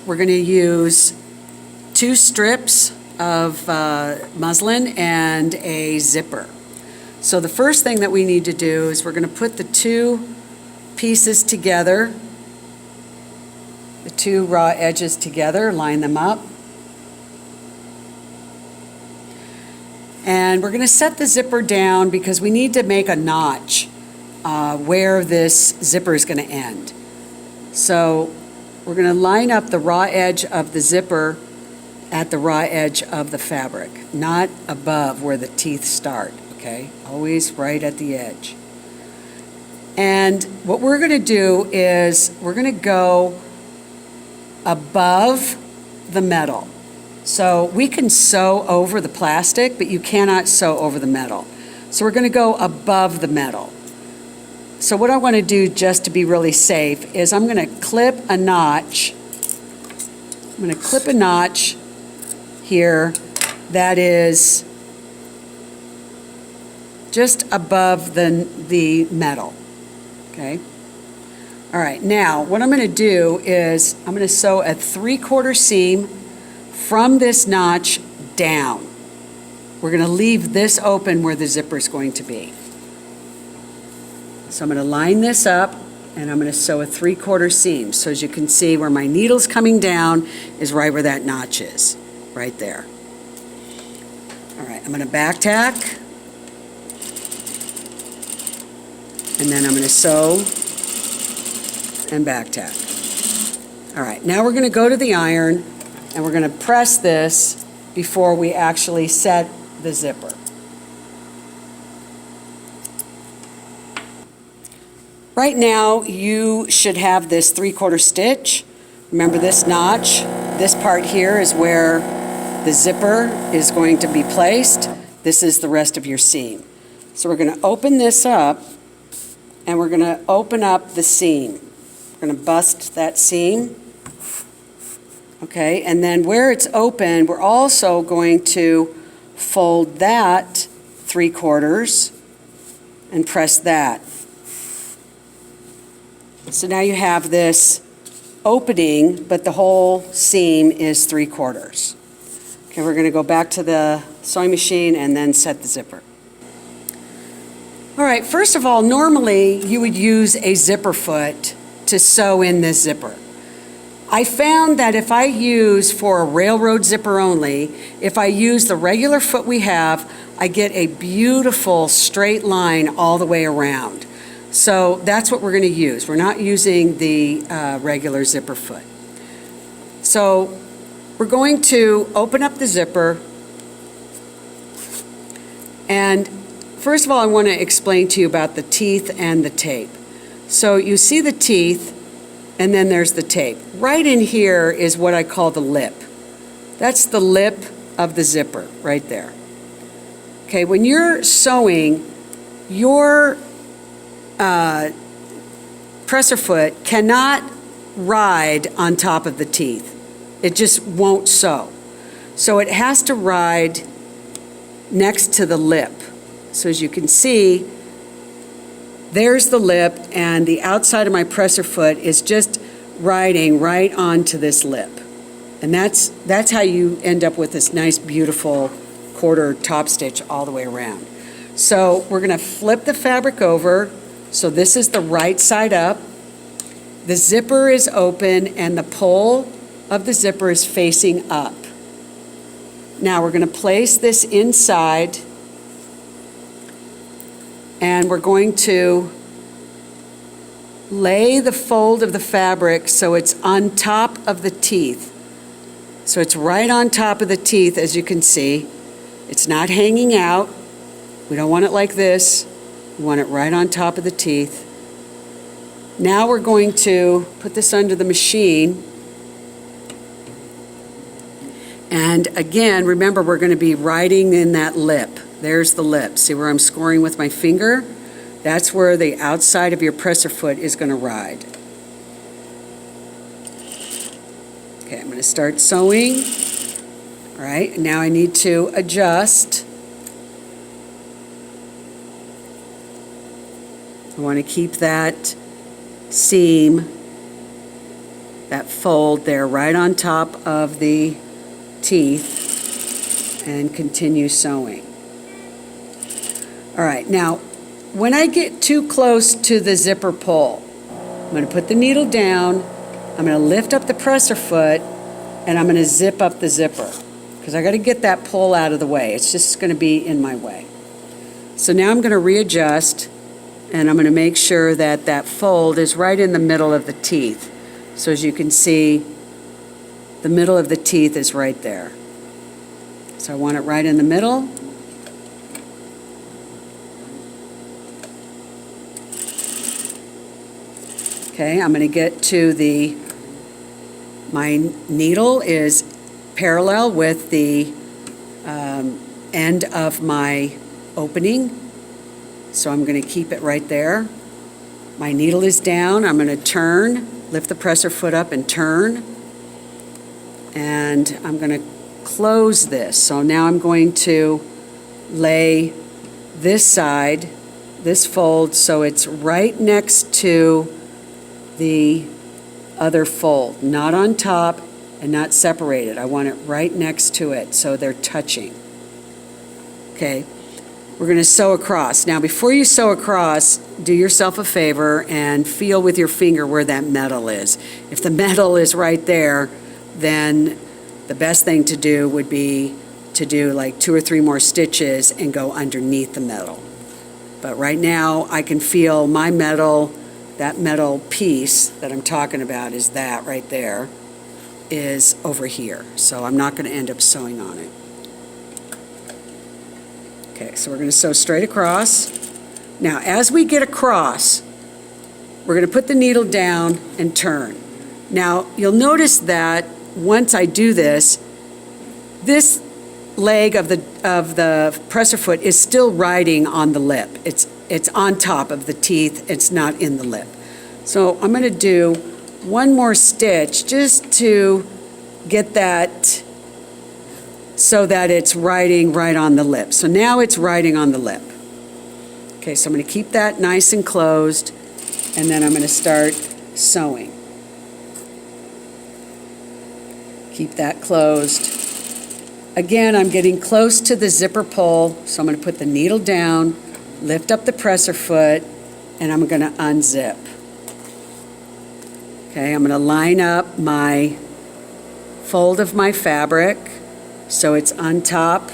we're going to use 2 strips of muslin and a zipper. So the first thing that we need to do is we're going to put the 2 pieces together, the 2 raw edges together, line them up. And we're going to set the zipper down because we need to make a notch where this zipper is going to end. So we're going to line up the raw edge of the zipper at the raw edge of the fabric, not above where the teeth start, okay? Always right at the edge. And what we're going to do is we're going to go above the metal. So we can sew over the plastic, but you cannot sew over the metal. So we're going to go above the metal. So what I want to do, just to be really safe, is I'm going to clip a notch. I'm going to clip a notch here that is just above the metal. Okay? All right, now what I'm going to do is I'm going to sew a 3/4 seam from this notch down. We're going to leave this open where the zipper is going to be. So I'm going to line this up and I'm going to sew a 3/4 seam. So as you can see, where my needle's coming down is right where that notch is, right there. All right, I'm going to back tack. And then I'm going to sew and back tack. All right, now we're going to go to the iron and we're going to press this before we actually set the zipper. Right now, you should have this 3/4 stitch. Remember this notch? This part here is where the zipper is going to be placed. This is the rest of your seam. So we're going to open this up and we're going to open up the seam. We're going to bust that seam. Okay, and then where it's open, we're also going to fold that 3/4 and press that. So now you have this opening, but the whole seam is 3/4. Okay, we're going to go back to the sewing machine and then set the zipper. All right, first of all, normally you would use a zipper foot to sew in this zipper. I found that if I use, for a railroad zipper only, if I use the regular foot we have, I get a beautiful straight line all the way around. So that's what we're going to use. We're not using the regular zipper foot. So we're going to open up the zipper. And first of all, I want to explain to you about the teeth and the tape. So you see the teeth, and then there's the tape. Right in here is what I call the lip. That's the lip of the zipper right there. Okay, when you're sewing, your presser foot cannot ride on top of the teeth. It just won't sew. So it has to ride next to the lip. So as you can see, there's the lip, and the outside of my presser foot is just riding right onto this lip. And that's how you end up with this nice, beautiful 1/4 top stitch all the way around. So we're going to flip the fabric over. So this is the right side up. The zipper is open and the pole of the zipper is facing up. Now we're going to place this inside and we're going to lay the fold of the fabric so it's on top of the teeth. So it's right on top of the teeth, as you can see. It's not hanging out. We don't want it like this. We want it right on top of the teeth. Now we're going to put this under the machine. And again, remember, we're going to be riding in that lip. There's the lip. See where I'm scoring with my finger? That's where the outside of your presser foot is going to ride. Okay, I'm going to start sewing. All right, now I need to adjust. I want to keep that seam that fold there right on top of the teeth and continue sewing. All right, now, when I get too close to the zipper pull, I'm going to put the needle down, I'm going to lift up the presser foot, and I'm going to zip up the zipper, because I got to get that pull out of the way. It's just going to be in my way. So now I'm going to readjust, and I'm going to make sure that that fold is right in the middle of the teeth. So as you can see, the middle of the teeth is right there. So I want it right in the middle. Okay, I'm going to get to my needle is parallel with the end of my opening. So I'm going to keep it right there. My needle is down. I'm going to turn, lift the presser foot up and turn. And I'm going to close this. So now I'm going to lay this side, this fold, so it's right next to the other fold, not on top and not separated. I want it right next to it so they're touching. Okay, we're going to sew across. Now before you sew across, do yourself a favor and feel with your finger where that metal is. If the metal is right there, then the best thing to do would be to do like 2 or 3 more stitches and go underneath the metal. But right now I can feel my metal. That metal piece that I'm talking about is that right there, is over here. So I'm not going to end up sewing on it. Okay, so we're going to sew straight across. Now, as we get across, we're going to put the needle down and turn. Now, you'll notice that once I do this, this leg of the presser foot is still riding on the lip. It's on top of the teeth, it's not in the lip. So I'm going to do one more stitch just to get that so that it's riding right on the lip. So now it's riding on the lip. Okay, so I'm going to keep that nice and closed, and then I'm going to start sewing. Keep that closed. Again, I'm getting close to the zipper pull, so I'm going to put the needle down, lift up the presser foot, and I'm going to unzip. Okay, I'm going to line up my fold of my fabric so it's on top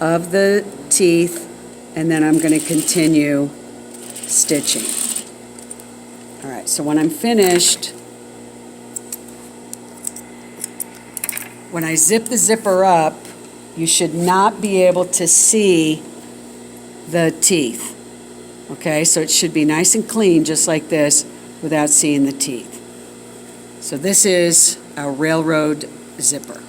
of the teeth, and then I'm going to continue stitching. All right, so when I'm finished, when I zip the zipper up, you should not be able to see the teeth. Okay, so it should be nice and clean, just like this, without seeing the teeth. So this is a railroad zipper.